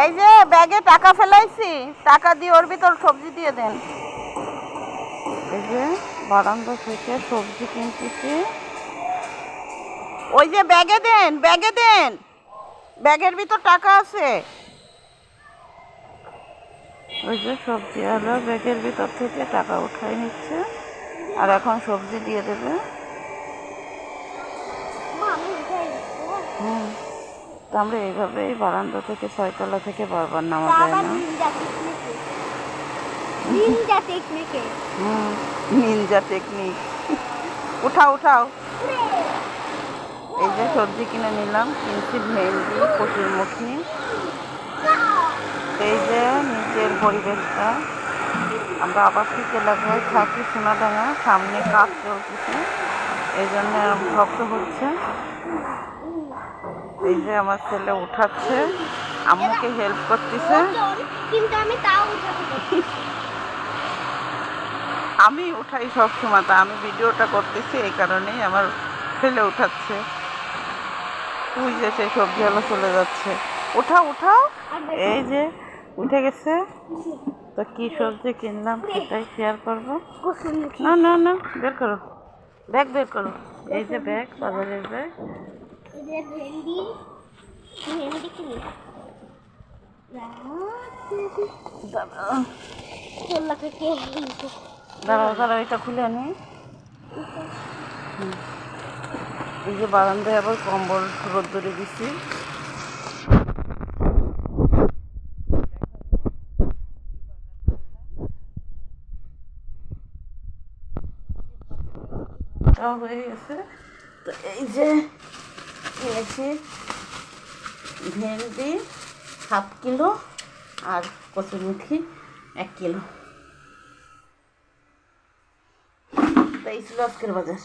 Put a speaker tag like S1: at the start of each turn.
S1: এই যে ব্যাগে টাকা ফেলাইছি, টাকা দিয়ে ওর ভিতর সবজি দিয়ে দেন। এই যে বারান্দা থেকে সবজি কিনতেছি। ওই যে ব্যাগে দেন, ব্যাগে দেন, ব্যাগের ভিতর টাকা আছে। ওই যে সবজিওয়ালা ব্যাগের ভিতর থেকে টাকা উঠাই নিচ্ছে আর এখন সবজি দিয়ে দেবে। হুম, তো আমরা এইভাবেই বারান্দা থেকে 6 তলা থেকে বারবার নামা যায় না। Ninja technique. উঠাও উঠাও। এই যে সবজি কিনে নিলাম, কিনছি ভেন্ডি, কচুরমুখী। এই যে নিচের পরিবেশটা, আমরা আবাসিক এলাকায় থাকি সোনাডাঙ্গা, সামনে কাজ চলতেছে, এই জন্য এরকম শব্দ হচ্ছে। এই যে আমার ছেলে উঠাচ্ছে, আম্মুকে হেল্প করতেছে,
S2: কিন্তু আমি তাও উঠাতে পারছি।
S1: আমি উঠাই সব সময়, তা আমি ভিডিওটা করতেছি এই কারণেই আমার ছেলে উঠাচ্ছে। ওই যে সেই সবজিওয়ালা চলে যাচ্ছে, উঠাও উঠাও। এই যে উঠে গেছে। তো কি সবজি কিনলাম সেটাই শেয়ার করবো। না না না, বের করো, ব্যাগ বের করো। এই যে ব্যাগ, বাজারের ব্যাগ।
S2: ভেন্ডি ভেন্ডি কিনি
S1: দাঁড়াও দাঁড়াও, এটা খুলে আনি। এই যে বারান্দায় আবার কম্বল রোদ্দুরে দিছি। হয়ে গেছে। তো এই যে কিনেছি ভেন্ডি 7 কিলো আর কচুরমুখী 1 কিলো। তো এই ছিল আজকের বাজার।